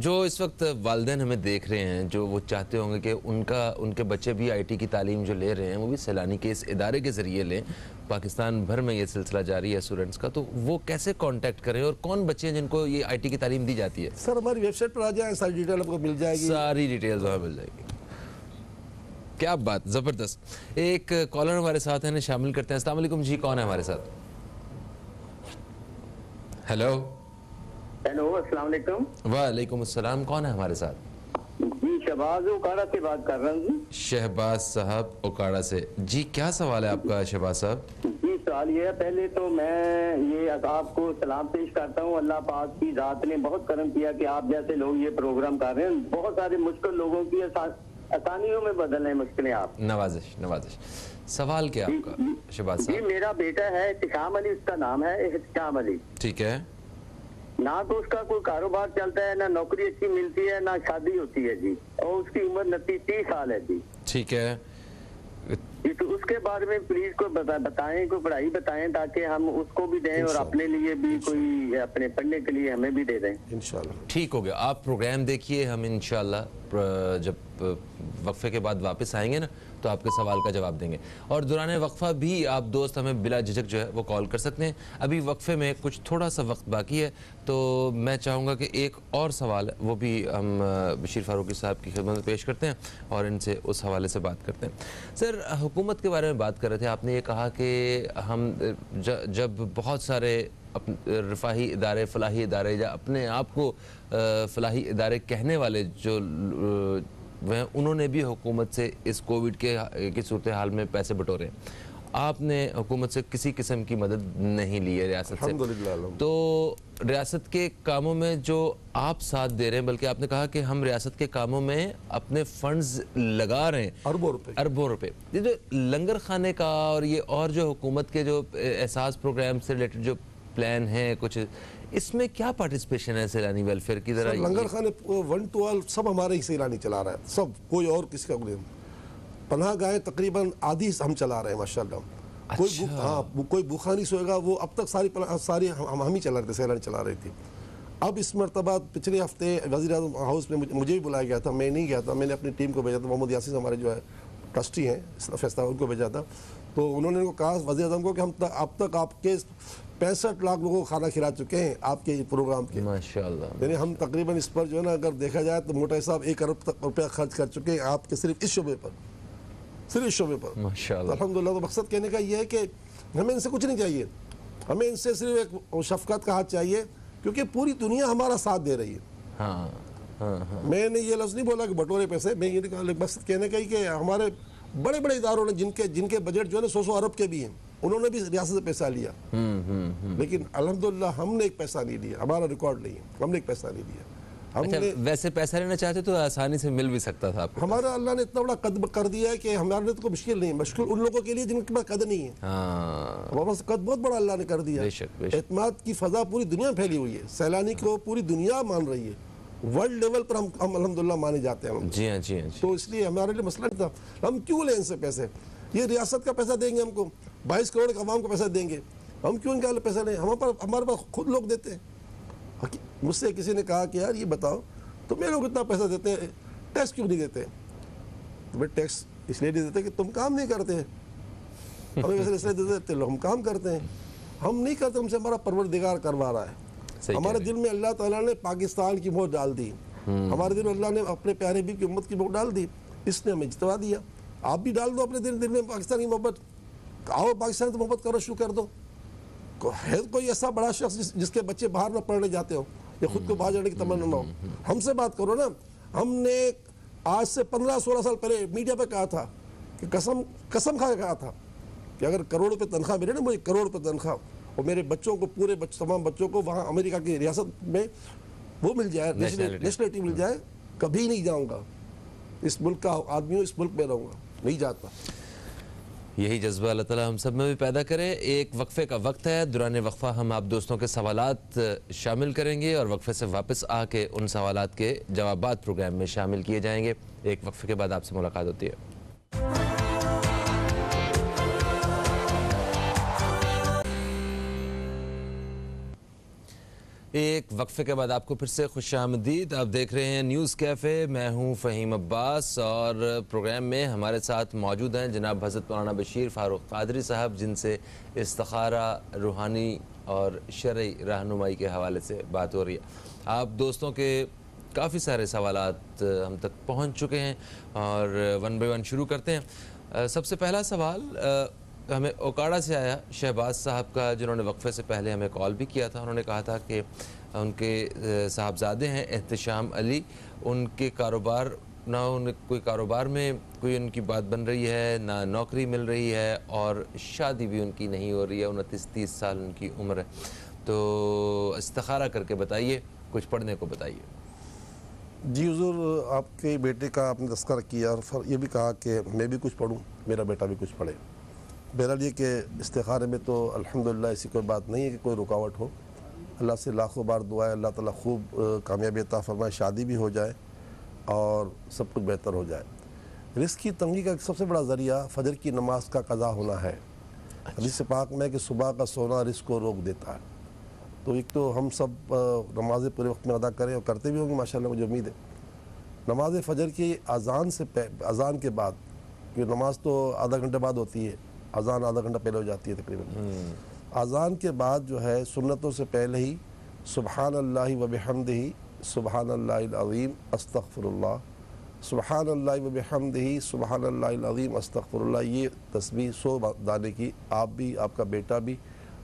جو اس وقت والدین ہمیں دیکھ رہے ہیں، جو وہ چاہتے ہوں گے کہ ان کے بچے بھی IT کی تعلیم جو لے رہے ہیں وہ بھی سیلانی کے اس ادارے کے ذریعے لیں، پاکستان بھر میں یہ سلسلہ جاری ہے اسٹوڈنٹس کا، تو وہ کیسے کانٹیکٹ کریں، اور کون بچے ہیں جن کو یہ IT کی تعلیم دی جاتی ہے؟ سر ہماری ویب سائٹ پر آ جائیں، ساری ڈیٹیل آپ کو مل جائے گی. ساری ڈیٹیلز وہاں مل جائے گی. کیا بات، زبردست. ایک کالر ہمارے ساتھ ہیں، شامل کرتے ہیں. السلام علیکم جی، کون ہے ہمارے ساتھ؟ ہیلو. السلام علیکم. وعلیکم السلام. کون ہے ہمارے ساتھ؟ جی شہباز اوکاڑا سے بات کر رہا ہوں. شہباز صاحب اوکاڑا سے. جی کیا سوال ہے آپ کا شہباز صاحب؟ جی سوال یہ ہے، پہلے تو میں یہ آپ کو سلام پیش کرتا ہوں. اللہ پاک کی ذات نے بہت کرم کیا کہ آپ جیسے لوگ یہ پروگرام کر رہے ہیں. بہت سارے مشکل لوگوں کی آسانیوں میں بدل رہے ہیں مشکلیں آپ. نوازش. سوال کیا آپ کا شہباز صاحب؟ جی میرا بیٹا ہے احتشام علی، اس کا نام ہے احتشام علی. ٹھیک ہے. نہ تو اس کا کوئی کاروبار چلتا ہے، نہ نوکری اچھی ملتی ہے، نہ شادی ہوتی ہے جی، اور اس کی عمر 29 سال ہے جی. ٹھیک ہے جی. تو اس کے بارے میں پلیز کوئی بتائیں، کوئی پڑھائی بتائیں تاکہ ہم اس کو بھی دیں اور اپنے لیے بھی کوئی اپنے پڑھنے کے لیے ہمیں بھی دے دیں انشاءاللہ. ٹھیک ہو گیا. آپ پروگرام دیکھیے، ہم انشاءاللہ جب وقفے کے بعد واپس آئیں گے نا تو آپ کے سوال کا جواب دیں گے. اور دوران وقفہ بھی آپ دوست ہمیں بلا جھجک جو ہے وہ کال کر سکتے ہیں. ابھی وقفے میں کچھ تھوڑا سا وقت باقی ہے، تو میں چاہوں گا کہ ایک اور سوال ہے وہ بھی ہم بشیر فاروقی صاحب کی خدمت میں پیش کرتے ہیں اور ان سے اس حوالے سے بات کرتے ہیں. سر حکومت کے بارے میں بات کر رہے تھے. آپ نے یہ کہا کہ ہم جب بہت سارے رفاہی ادارے، فلاحی ادارے یا اپنے آپ کو فلاحی ادارے کہنے والے جو انہوں نے بھی حکومت سے اس کووڈ کی صورتحال میں پیسے بٹورے، آپ نے حکومت سے کسی قسم کی مدد نہیں لی ہے ریاست سے. تو ریاست کے کاموں میں جو آپ ساتھ دے رہے ہیں، بلکہ آپ نے کہا کہ ہم ریاست کے کاموں میں اپنے فنڈز لگا رہے ہیں اربوں روپے. یہ جو لنگر خانے کا اور یہ اور جو حکومت کے جو احساس پروگرام سے ریلیٹڈ جو پلان ہیں، کچھ اس میں کیا پارٹیسپیشن ہے سیلانی ویلفیئر کی ذرا؟ لنگر خانے 1 to 12 سب ہمارے ہی سیلانی چلا رہا ہے، سب، کوئی اور کسی کا نہیں۔ پناہ گاہیں تقریباً آدھی ہم چلا رہے ہیں ماشاءاللہ۔ کوئی بھوکھا نہیں سوئے گا، وہ اب تک ساری ہم ہی چلا رہے تھے، سیلانی چلا رہی تھی۔ اب اس مرتبہ پچھلے ہفتے وزیر اعظم ہاؤس میں مجھے بھی بلایا گیا تھا، میں نہیں گیا تھا، میں نے اپنی ٹیم کو بھیجا تھا، محمد یاسین ہمارے جو ہے ٹرسٹی ہیں فیصلہ، ان کو بھیجا تھا۔ تو انہوں نے کہا وزیر اعظم کو کہ ہم اب تک آپ کے 65 لاکھ لوگوں کو کھانا کھلا چکے ہیں آپ کے پروگرام کے، ماشاءاللہ، یعنی ہم تقریباً اس پر جو ہے نا اگر دیکھا جائے تو موٹا صاحب 1 ارب روپیہ خرچ کر چکے ہیں آپ کے صرف اس شعبے پر، صرف اس شعبے پر ماشاءاللہ۔ الحمدللہ۔ تو مقصد کہنے کا یہ ہے کہ ہمیں ان سے کچھ نہیں چاہیے، ہمیں ان سے صرف ایک شفقت کا ہاتھ چاہیے، کیونکہ پوری دنیا ہمارا ساتھ دے رہی ہے۔ ہاں ہاں ہاں، میں نے یہ لفظ نہیں بولا کہ بٹورے پیسے، میں یہ نہیں کہا، مقصد کہنے کا ہی کہ ہمارے بڑے بڑے اداروں نے جن کے بجٹ جو ہے نا 100 ارب کے بھی ہیں، انہوں نے بھی ریاست سے پیسہ لیا، لیکن الحمدللہ ہم نے ایک پیسہ نہیں لیا، ہمارا ریکارڈ نہیں ہے، ہم نے ایک پیسہ نہیں لیا۔ ہم نے ویسے پیسہ لینا چاہتے تو آسانی سے مل بھی سکتا تھا آپ کو۔ ہمارا اللہ نے اتنا بڑا قد کر دیا ہے کہ ہمارے لیے تو کوئی مشکل نہیں ہے، مشکل ان لوگوں کے لیے جن کے پاس قد نہیں ہے۔ ہاں، ہمارے پاس قد بہت بڑا اللہ نے کر دیا، بے شک بے شک۔ اعتماد کی فضا پوری دنیا میں پھیلی ہوئی ہے، سیلانی کو پوری دنیا مان رہی ہے، ورلڈ لیول پر ہم الحمدللہ مانے جاتے ہیں۔ جی ہاں جی ہاں جی۔ تو اس لیے ہمارے لیے مسئلہ نہیں تھا، ہم کیوں لیں ان سے پیسے؟ یہ ریاست کا پیسہ دیں گے ہم کو، 22 کروڑ عوام کو پیسہ دیں گے، ہم کیوں ان کا پیسہ لیں؟ ہمارے پاس خود لوگ دیتے ہیں۔ مجھ سے کسی نے کہا کہ یار یہ بتاؤ تمہیں لوگ اتنا پیسہ دیتے ہیں، ٹیکس کیوں نہیں دیتے؟ تمہیں ٹیکس اس لیے نہیں دیتے کہ تم کام نہیں کرتے، ہمیں ویسے اس لیے دیتے ہم کام کرتے ہیں، ہم نہیں کرتے، ہم سے ہمارا پروردگار کروا رہا ہے۔ ہمارے دل میں اللہ تعالیٰ نے پاکستان کی موت ڈال دی، ہمارے دل میں اللہ نے اپنے پیارے بھی کی امت کی موت ڈال دی، اس نے ہمیں جتوا دیا۔ آپ بھی ڈال دو اپنے دل میں پاکستان کی محبت، آؤ پاکستان سے محبت کرو شروع کر دو۔ ہے کوئی ایسا بڑا شخص جس کے بچے باہر نہ پڑھنے جاتے ہو یا خود کو باہر جانے کی تمنا نہ ہو؟ ہم سے بات کرو نا۔ ہم نے آج سے 15-16 سال پہلے میڈیا پہ کہا تھا کہ قسم کھا کے کہا تھا کہ اگر کروڑ روپے تنخواہ ملے نا، مجھے کروڑ روپے تنخواہ اور میرے بچوں کو تمام بچوں کو وہاں امریکہ کی ریاست میں وہ مل جائے، نیشنلٹی مل جائے، کبھی نہیں جاؤں گا، اس ملک کا آدمی ہوں، اس ملک میں رہوں گا، نہیں جاتا۔ یہی جذبہ اللہ تعالیٰ ہم سب میں بھی پیدا کرے۔ ایک وقفے کا وقت ہے، دوران وقفہ ہم آپ دوستوں کے سوالات شامل کریں گے اور وقفے سے واپس آ کے ان سوالات کے جوابات پروگرام میں شامل کیے جائیں گے۔ ایک وقفے کے بعد آپ سے ملاقات ہوتی ہے۔ ایک وقفے کے بعد آپ کو پھر سے خوش آمدید۔ آپ دیکھ رہے ہیں نیوز کیفے، میں ہوں فہیم عباس اور پروگرام میں ہمارے ساتھ موجود ہیں جناب حضرت مولانا بشیر فاروق قادری صاحب، جن سے استخارہ، روحانی اور شرعی رہنمائی کے حوالے سے بات ہو رہی ہے۔ آپ دوستوں کے کافی سارے سوالات ہم تک پہنچ چکے ہیں اور 1 by 1 شروع کرتے ہیں۔ سب سے پہلا سوال ہمیں اوکاڑا سے آیا، شہباز صاحب کا، جنہوں نے وقفے سے پہلے ہمیں کال بھی کیا تھا۔ انہوں نے کہا تھا کہ ان کے صاحبزادے ہیں احتشام علی، ان کے کاروبار نہ کوئی کاروبار میں کوئی ان کی بات بن رہی ہے، نہ نوکری مل رہی ہے اور شادی بھی ان کی نہیں ہو رہی ہے، 29-30 سال ان کی عمر ہے۔ تو استخارہ کر کے بتائیے، کچھ پڑھنے کو بتائیے۔ جی حضور، آپ کے بیٹے کا آپ نے تذکرہ کیا اور یہ بھی کہا کہ میں بھی کچھ پڑھوں، میرا بیٹا بھی کچھ پڑھے۔ بہرحال یہ کہ استخارے میں تو الحمدللہ ایسی کوئی بات نہیں ہے کہ کوئی رکاوٹ ہو۔ اللہ سے لاکھوں بار دعا ہے اللہ تعالیٰ خوب کامیابی عطا فرمائے، شادی بھی ہو جائے اور سب کچھ بہتر ہو جائے۔ رزق کی تنگی کا سب سے بڑا ذریعہ فجر کی نماز کا قضا ہونا ہے۔ حدیث پاک میں کہ صبح کا سونا رزق کو روک دیتا ہے۔ تو ایک تو ہم سب نمازیں پورے وقت میں ادا کریں اور کرتے بھی ہوں گے ماشاءاللہ، مجھے امید ہے۔ نماز فجر کی اذان کے بعد، کیونکہ نماز تو آدھا گھنٹے بعد ہوتی ہے، اذان آدھا گھنٹہ پہلے ہو جاتی ہے تقریباً۔ اذان کے بعد جو ہے سنتوں سے پہلے ہی سبحان اللہ و بحمدہ سبحان اللہ العظیم استغفر اللہ، سبحان اللہ و بحمدہ سبحان اللہ العظیم استغفر اللہ، یہ تسبیح 100 دانے کی آپ بھی، آپ کا بیٹا بھی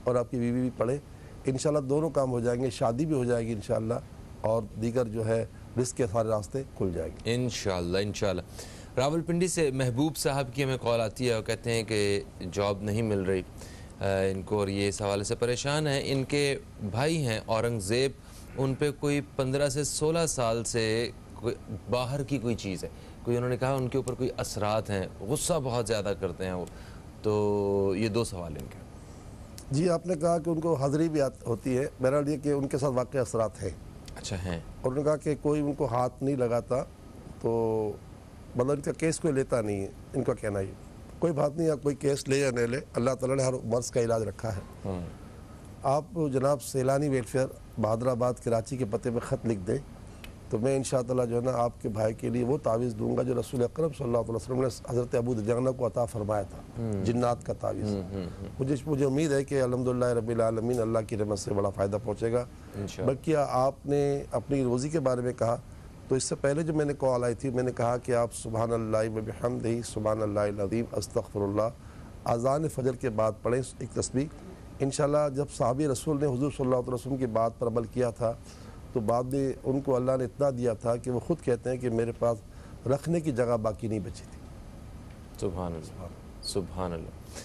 اور آپ کی بیوی بھی پڑھے۔ انشاءاللہ دونوں کام ہو جائیں گے، شادی بھی ہو جائے گی انشاءاللہ اور دیگر جو ہے رزق کے سارے راستے کھل جائیں گے انشاءاللہ انشاءاللہ۔ راول پنڈی سے محبوب صاحب کی ہمیں کال آتی ہے اور کہتے ہیں کہ جاب نہیں مل رہی ان کو اور یہ اس حوالے سے پریشان ہیں۔ ان کے بھائی ہیں اورنگزیب، ان پہ کوئی 15 سے 16 سال سے باہر کی کوئی چیز ہے، کوئی انہوں نے کہا ان کے اوپر کوئی اثرات ہیں، غصہ بہت زیادہ کرتے ہیں وہ۔ تو یہ 2 سوال ان کے۔ جی آپ نے کہا کہ ان کو حاضری بھی ہوتی ہے، بہرحال یہ کہ ان کے ساتھ واقع اثرات ہیں. اچھا ہیں. اور انہوں نے کہا کہ کوئی ان کو ہاتھ نہیں لگاتا تو مطلب ان کا کیس کوئی لیتا نہیں ہے. ان کا کہنا یہ کوئی بات نہیں، آپ کوئی کیس لے یا نہیں لے، اللہ تعالیٰ نے ہر مرض کا علاج رکھا ہے. آپ جناب سیلانی ویلفیئر بہادر آباد کراچی کے پتے پہ خط لکھ دیں تو میں انشاءاللہ جو ہے نا آپ کے بھائی کے لیے وہ تعویذ دوں گا جو رسول اکرم صلی اللہ علیہ وسلم نے حضرت ابو دجانہ کو عطا فرمایا تھا، جنات کا تعویذ. مجھے امید ہے کہ الحمدللہ رب العالمین اللہ کی رحمت سے بڑا فائدہ پہنچے گا. بلکہ آپ نے اپنی روزی کے بارے میں کہا تو اس سے پہلے جو میں نے کال آئی تھی میں نے کہا کہ آپ سبحان اللہ و بحمدہ سبحان اللہ العظیم استغفر اللہ اذان فجر کے بعد پڑھیں ایک تسبیح. انشاءاللہ جب صحابی رسول نے حضور صلی اللہ علیہ وسلم کی بات پر عمل کیا تھا تو بعد میں ان کو اللہ نے اتنا دیا تھا کہ وہ خود کہتے ہیں کہ میرے پاس رکھنے کی جگہ باقی نہیں بچی تھی. سبحان اللہ سبحان اللہ.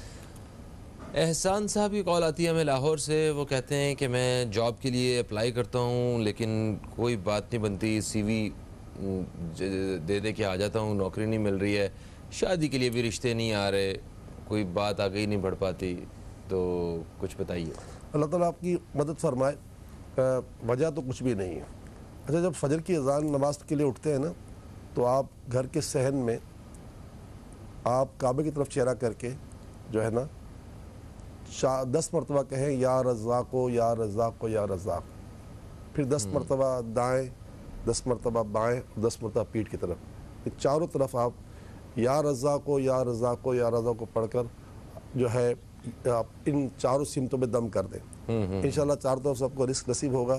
احسان صاحب کی کال آتی ہے ہمیں لاہور سے. وہ کہتے ہیں کہ میں جاب کے لیے اپلائی کرتا ہوں لیکن کوئی بات نہیں بنتی، سی وی دے کے آ جاتا ہوں، نوکری نہیں مل رہی ہے، شادی کے لیے بھی رشتے نہیں آ رہے، کوئی بات آگے ہی نہیں بڑھ پاتی، تو کچھ بتائیے. اللہ تعالیٰ آپ کی مدد فرمائے. وجہ تو کچھ بھی نہیں ہے. اچھا جب فجر کی اذان نماز کے لیے اٹھتے ہیں نا تو آپ گھر کے صحن میں آپ کعبے کی طرف چہرہ کر کے جو ہے نا 10 مرتبہ کہیں یا رزاقو یا رزاقو یا رزاق، پھر 10 مرتبہ دائیں، 10 مرتبہ بائیں اور 10 مرتبہ پیٹھ کی طرف، چاروں طرف آپ یا رزاقو یا رزاقو یا رزاقو پڑھ کر جو ہے آپ ان چاروں سمتوں میں دم کر دیں. انشاءاللہ چار طرف سب کو رزق نصیب ہوگا.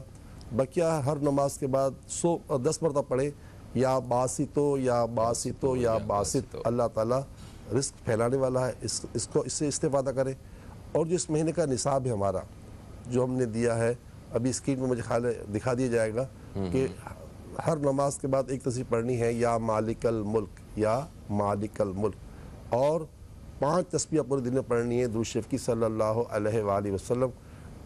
بقیہ ہر نماز کے بعد 10 مرتبہ پڑھیں یا باسطو یا باسطو یا باسط. اللہ تعالیٰ رزق پھیلانے والا ہے، اس سے استفادہ کریں. اور جو اس مہینے کا نصاب ہے ہمارا جو ہم نے دیا ہے ابھی اسکرین میں مجھے خیال ہے دکھا دیا جائے گا کہ ہر نماز کے بعد ایک تسبیح پڑھنی ہے یا مالک الملک یا مالک الملک، اور 5 تسبیح پورے دن میں پڑھنی ہے درود شریف کی صلی اللہ علیہ وآلہ وسلم.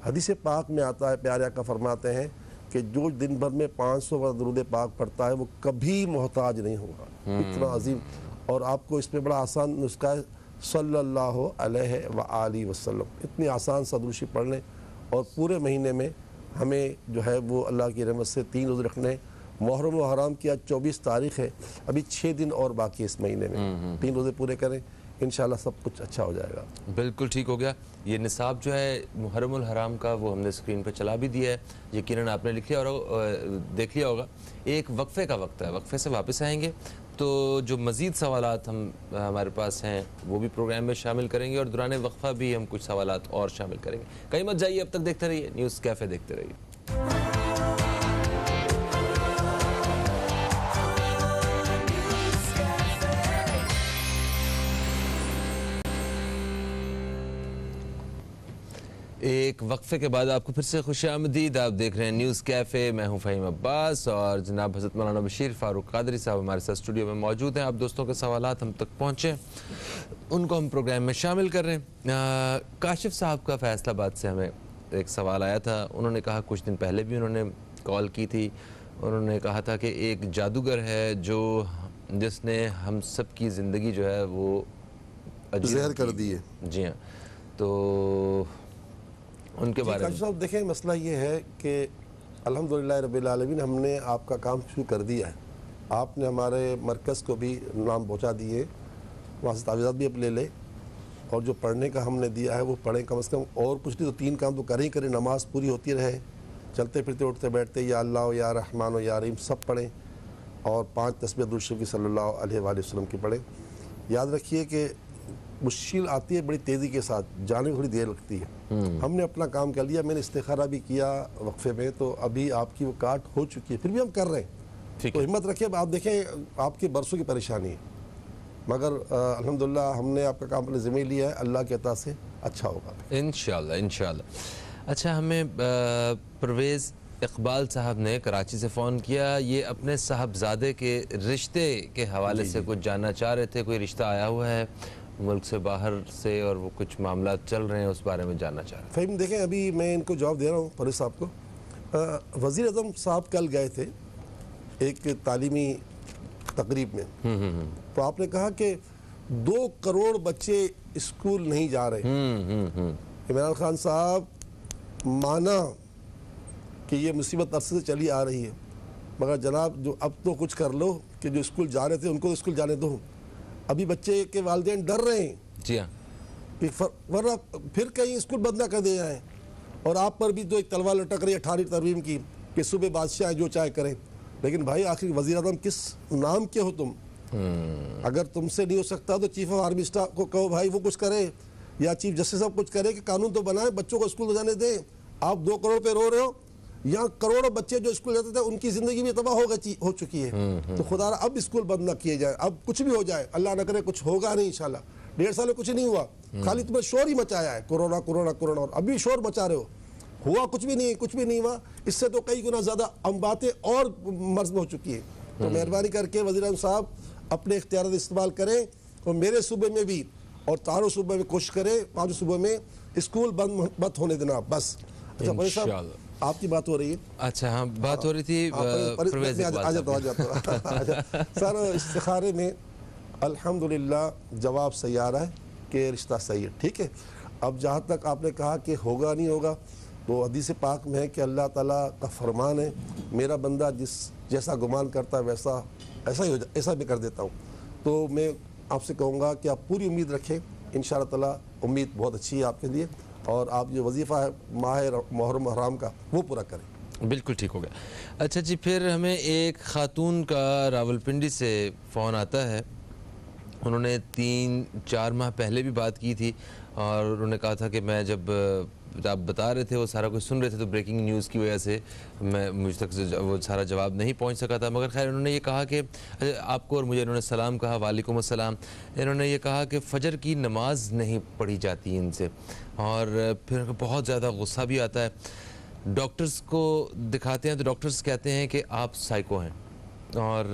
حدیث پاک میں آتا ہے پیارے آقا فرماتے ہیں کہ جو دن بھر میں 500 بار درود پاک پڑھتا ہے وہ کبھی محتاج نہیں ہوگا. اتنا عظیم. اور آپ کو اس میں بڑا آسان نسخہ ہے صلی اللہ علیہ وآلہ وسلم. اتنی آسان سا درود شریف پڑھ لیں اور پورے مہینے میں ہمیں جو ہے وہ اللہ کی رحمت سے 3 روزے رکھنے. محرم و حرام کی آج 24 تاریخ ہے، ابھی 6 دن اور باقی اس مہینے میں 3 روزے پورے کریں، انشاءاللہ سب کچھ اچھا ہو جائے گا. بالکل ٹھیک ہو گیا. یہ نصاب جو ہے محرم الحرام کا وہ ہم نے اسکرین پہ چلا بھی دیا ہے، یقیناً آپ نے لکھ لیا اور دیکھ لیا ہوگا. ایک وقفے کا وقت ہے، وقفے سے واپس آئیں گے تو جو مزید سوالات ہمارے پاس ہیں وہ بھی پروگرام میں شامل کریں گے اور دوران وقفہ بھی ہم کچھ سوالات اور شامل کریں گے. کہیں مت جائیے، اب تک دیکھتے رہیے نیوز کیفے، دیکھتے رہیے. ایک وقفے کے بعد آپ کو پھر سے خوش آمدید. آپ دیکھ رہے ہیں نیوز کیفے، میں ہوں فہیم عباس اور جناب حضرت مولانا بشیر فاروق قادری صاحب ہمارے ساتھ اسٹوڈیو میں موجود ہیں. آپ دوستوں کے سوالات ہم تک پہنچے، ان کو ہم پروگرام میں شامل کر رہے ہیں. کاشف صاحب کا فیصل آباد سے ہمیں ایک سوال آیا تھا. انہوں نے کہا، کچھ دن پہلے بھی انہوں نے کال کی تھی، انہوں نے کہا تھا کہ ایک جادوگر ہے جس نے ہم سب کی زندگی جو ہے وہ زہر کر دی ہے. جی ہاں، تو ان کے بارے میں صاحب دیکھیں مسئلہ یہ ہے کہ الحمدللہ رب العالمین ہم نے آپ کا کام شروع کر دیا ہے. آپ نے ہمارے مرکز کو بھی نام پہنچا دیے، وہاں سے تعویذات بھی اب لے لیں اور جو پڑھنے کا ہم نے دیا ہے وہ پڑھیں کم از کم، اور کچھ نہیں تو 3 کام تو کریں ہی کریں. نماز پوری ہوتی رہے، چلتے پھرتے اٹھتے بیٹھتے یا اللہ یا رحمان و یا رحیم سب پڑھیں، اور 5 تسبیح درود شریف کی صلی اللہ علیہ وآلہ وسلم کی پڑھیں. یاد رکھیے کہ مشکل آتی ہے بڑی تیزی کے ساتھ، جانے میں تھوڑی دیر لگتی ہے. ہم نے اپنا کام کر لیا. میں نے استخارہ بھی کیا وقفے میں، تو ابھی آپ کی وہ کاٹ ہو چکی ہے، پھر بھی ہم کر رہے ہیں. تو ہمت رکھیں. آپ دیکھیں آپ کے برسوں کی پریشانی ہے، مگر الحمدللہ ہم نے آپ کا کام اپنے ذمہ لیا ہے. اللہ کے عطا سے اچھا ہوگا انشاءاللہ انشاءاللہ. اچھا، ہمیں پرویز اقبال صاحب نے کراچی سے فون کیا. یہ اپنے صاحبزادے کے رشتے کے حوالے سے کچھ جاننا چاہ رہے تھے. کوئی رشتہ آیا ہوا ہے ملک سے باہر سے اور وہ کچھ معاملات چل رہے ہیں، اس بارے میں جاننا چاہ رہے ہیں. فہم دیکھیں ابھی میں ان کو جواب دے رہا ہوں پرویز صاحب کو. وزیر اعظم صاحب کل گئے تھے ایک تعلیمی تقریب میں، تو آپ نے کہا کہ 2 کروڑ بچے اسکول نہیں جا رہے. عمران خان صاحب مانا کہ یہ مصیبت عرصے سے چلی آ رہی ہے، مگر جناب جو اب تو کچھ کر لو کہ جو اسکول جا رہے تھے ان کو تو اسکول جانے دو. ابھی بچے کے والدین ڈر رہے ہیں جی ہاں، ورنہ پھر کہیں اسکول بند نہ کر دے جائیں. اور آپ پر بھی تو ایک تلوار لٹک رہی ہے 18 ترمیم کی کہ صبح بادشاہ جو چاہے کریں. لیکن بھائی آخر وزیر اعظم کس نام کے ہو تم؟ اگر تم سے نہیں ہو سکتا تو چیف آف آرمی اسٹاف کو کہو بھائی وہ کچھ کرے، یا چیف جسٹس صاحب کچھ کرے کہ قانون تو بنائے، بچوں کو اسکول جانے دیں. آپ 2 کروڑ پہ رو رہے ہو، یہاں کروڑوں بچے جو اسکول جاتے تھے ان کی زندگی بھی تباہ ہو چکی ہے. تو خدا اب اسکول بند نہ کیے جائے. اب کچھ بھی ہو جائے، اللہ نہ کرے کچھ ہوگا نہیں انشاءاللہ. 1.5 سال میں کچھ نہیں ہوا، خالی تمہیں شور ہی مچایا ہے، کورونا کورونا کورونا، اور ابھی شور مچا رہے ہو. ہوا کچھ بھی نہیں، کچھ بھی نہیں ہوا. اس سے تو کئی گنا زیادہ باتیں اور مرض میں ہو چکی ہیں. تو مہربانی کر کے وزیر اعظم صاحب اپنے اختیارات استعمال کریں اور میرے صوبے میں بھی اور تاروں صوبے میں کوشش کریں 5 صوبوں میں اسکول بند مت ہونے دینا بس. اچھا پریش صاحب آپ کی بات ہو رہی ہے. اچھا ہاں بات ہو رہی تھی پرویز اقبال صاحب. سر استخارے میں الحمدللہ جواب صحیح آ رہا ہے کہ رشتہ صحیح ہے، ٹھیک ہے. اب جہاں تک آپ نے کہا کہ ہوگا نہیں ہوگا، تو حدیث پاک میں ہے کہ اللہ تعالیٰ کا فرمان ہے میرا بندہ جیسا گمان کرتا ہے ایسا بھی کر دیتا ہوں. تو میں آپ سے کہوں گا کہ آپ پوری امید رکھیں، انشاءاللہ تعالیٰ امید بہت اچھی ہے آپ کے لیے، اور آپ جو وظیفہ ہے ماہ محرم حرام کا وہ پورا کریں. بالکل ٹھیک ہو گیا. اچھا جی، پھر ہمیں ایک خاتون کا راولپنڈی سے فون آتا ہے. انہوں نے 3-4 ماہ پہلے بھی بات کی تھی اور انہوں نے کہا تھا کہ میں جب آپ بتا رہے تھے وہ سارا کچھ سن رہے تھے تو بریکنگ نیوز کی وجہ سے مجھ تک وہ سارا جواب نہیں پہنچ سکا تھا. مگر خیر انہوں نے یہ کہا کہ آپ کو اور مجھے انہوں نے سلام کہا، وعلیکم السلام. انہوں نے یہ کہا کہ فجر کی نماز نہیں پڑھی جاتی ان سے، اور پھر بہت زیادہ غصہ بھی آتا ہے. ڈاکٹرز کو دکھاتے ہیں تو ڈاکٹرز کہتے ہیں کہ آپ سائیکو ہیں، اور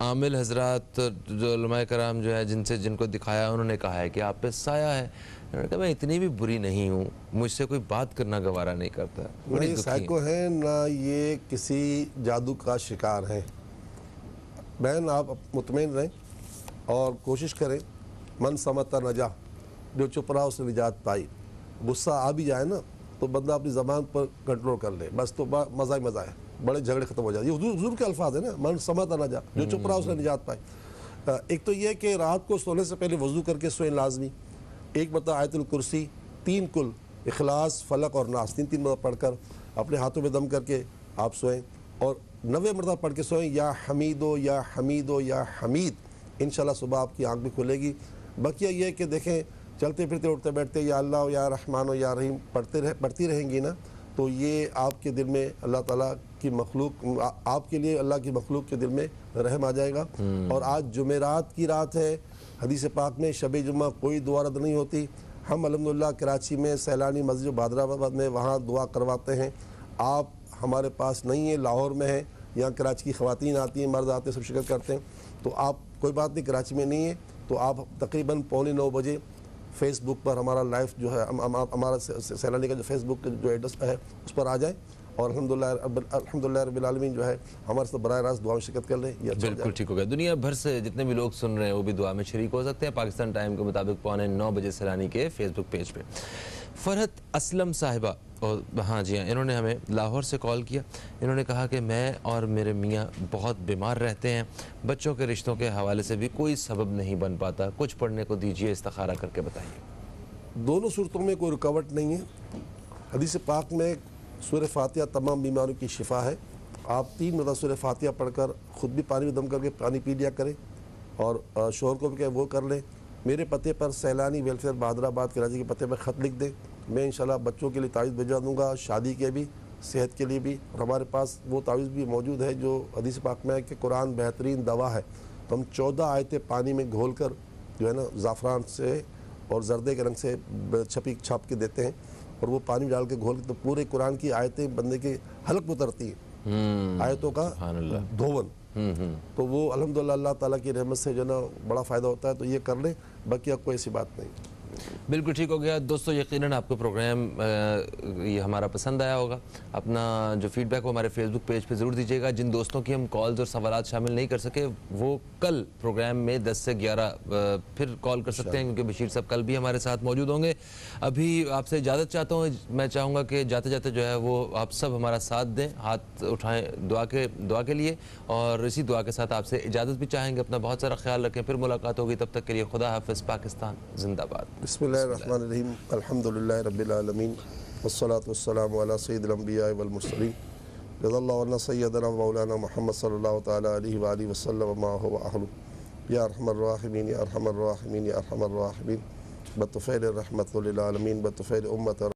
عامل حضرات جو علماء کرام جو ہے جن کو دکھایا انہوں نے کہا ہے کہ آپ پہ سایہ ہے. انہوں نے کہا میں اتنی بھی بری نہیں ہوں، مجھ سے کوئی بات کرنا گوارا نہیں کرتا. نہ یہ سائیکو ہیں نہ یہ کسی جادو کا شکار ہیں. بہن آپ مطمئن رہیں اور کوشش کریں، من سمتا نجا، جو چپ رہا اس نے نجات پائی. غصہ آ بھی جائے نا تو بندہ اپنی زبان پر کنٹرول کر لے، بس تو مزہ ہی مزہ ہے، بڑے جھگڑے ختم ہو جاتے. یہ حضور کے الفاظ ہیں نا، من سمتا نجا، جو چپ رہا اس نے نجات پائی. ایک تو یہ کہ رات کو سونے سے پہلے وضو کر کے سوئیں لازمی. 1 مرتبہ آیت الکرسی 3 کل، اخلاص، فلق اور ناس 3 مرتبہ پڑھ کر اپنے ہاتھوں میں دم کر کے آپ سوئیں، اور 90 مرتبہ پڑھ کے سوئیں یا حمیدو یا حمیدو یا حمید. انشاءاللہ صبح آپ کی آنکھ بھی کھلے گی. بقیہ یہ کہ دیکھیں چلتے پھرتے اٹھتے بیٹھتے یا اللہ یا رحمان و یا رحیم پڑھتی رہیں گی نا، تو یہ آپ کے دل میں اللہ تعالیٰ کی مخلوق، آپ کے لیے اللہ کی مخلوق کے دل میں رحم آ جائے گا. اور آج جمعرات کی رات ہے، حدیث پاک میں شب جمعہ کوئی دعا رد نہیں ہوتی. ہم الحمدللہ کراچی میں سیلانی مسجد بادر آباد میں وہاں دعا کرواتے ہیں. آپ ہمارے پاس نہیں ہیں، لاہور میں ہیں، یہاں کراچی کی خواتین آتی ہیں، مرد آتے ہیں، سب شرکت کرتے ہیں. تو آپ کوئی بات نہیں، کراچی میں نہیں ہے تو آپ تقریباً 8:45 بجے فیس بک پر ہمارا لائف جو ہے، ہمارا سیلانی کا جو فیس بک جو ایڈریس ہے اس پر آ جائیں، اور الحمدللہ رب العالمین جو ہے ہمارے ساتھ براہ راست دعا میں شرکت کر لیں. بالکل ٹھیک ہو گیا. دنیا بھر سے جتنے بھی لوگ سن رہے ہیں وہ بھی دعا میں شریک ہو سکتے ہیں. پاکستان ٹائم کے مطابق 8:45 بجے سیلانی کے فیس بک پیج پہ. فرحت اسلم صاحبہ، اور ہاں جی ہاں، انہوں نے ہمیں لاہور سے کال کیا. انہوں نے کہا کہ میں اور میرے میاں بہت بیمار رہتے ہیں، بچوں کے رشتوں کے حوالے سے بھی کوئی سبب نہیں بن پاتا، کچھ پڑھنے کو دیجیے، استخارہ کر کے بتائیے. دونوں صورتوں میں کوئی رکاوٹ نہیں ہے. حدیث پاک میں سورہ فاتحہ تمام بیماریوں کی شفا ہے. آپ 3 مرتبہ سورہ فاتحہ پڑھ کر خود بھی پانی میں دم کر کے پانی پی لیا کریں، اور شوہر کو بھی کہ وہ کر لیں. میرے پتے پر سیلانی ویلفیئر بہادر آباد کراچی کے پتے پر خط لکھ دیں. میں انشاءاللہ بچوں کے لیے تعویذ بھیجوا دوں گا، شادی کے بھی، صحت کے لیے بھی. اور ہمارے پاس وہ تعویذ بھی موجود ہے جو حدیث پاک میں ہے کہ قرآن بہترین دوا ہے. تو ہم 14 آیتیں پانی میں گھول کر جو ہے نا زعفران سے اور زردے کے رنگ سے چھاپ کے دیتے ہیں، اور وہ پانی ڈال کے گھول کے تو پورے قرآن کی آیتیں بندے کے حلق میں اترتی ہیں، آیتوں کا دھون. تو وہ الحمدللہ اللہ تعالیٰ کی رحمت سے جو ہے نا بڑا فائدہ ہوتا ہے. تو یہ کر لیں، باقی اب کوئی ایسی بات نہیں. بالکل ٹھیک ہو گیا دوستو، یقیناً آپ کو پروگرام یہ ہمارا پسند آیا ہوگا. اپنا جو فیڈ بیک ہو ہمارے فیس بک پیج پہ ضرور دیجیے گا. جن دوستوں کی ہم کالز اور سوالات شامل نہیں کر سکے وہ کل پروگرام میں 10 سے 11 پھر کال کر سکتے ہیں، کیونکہ بشیر صاحب کل بھی ہمارے ساتھ موجود ہوں گے. ابھی آپ سے اجازت چاہتا ہوں. میں چاہوں گا کہ جاتے جاتے جو ہے وہ آپ سب ہمارا ساتھ دیں، ہاتھ اٹھائیں دعا کے لیے، اور اسی دعا کے ساتھ آپ سے اجازت بھی چاہیں گے. اپنا بہت سارا خیال رکھیں، پھر ملاقات ہوگی. تب تک کے لیے خدا حافظ. پاکستان زندہ باد. بسم اللہ الرحمن الرحیم. الحمدللہ رب العالمین والصلاة والسلام علی سید الانبیاء والمرسلین. رضی اللہ عنہ سیدنا مولانا محمد صلی اللہ تعالی علیہ وآلہ وسلم وما هو اہلہ. یا ارحم الراحمین یا ارحم الراحمین یا ارحم الراحمین. بطفیل الرحمت للعالمین، بطفیل امت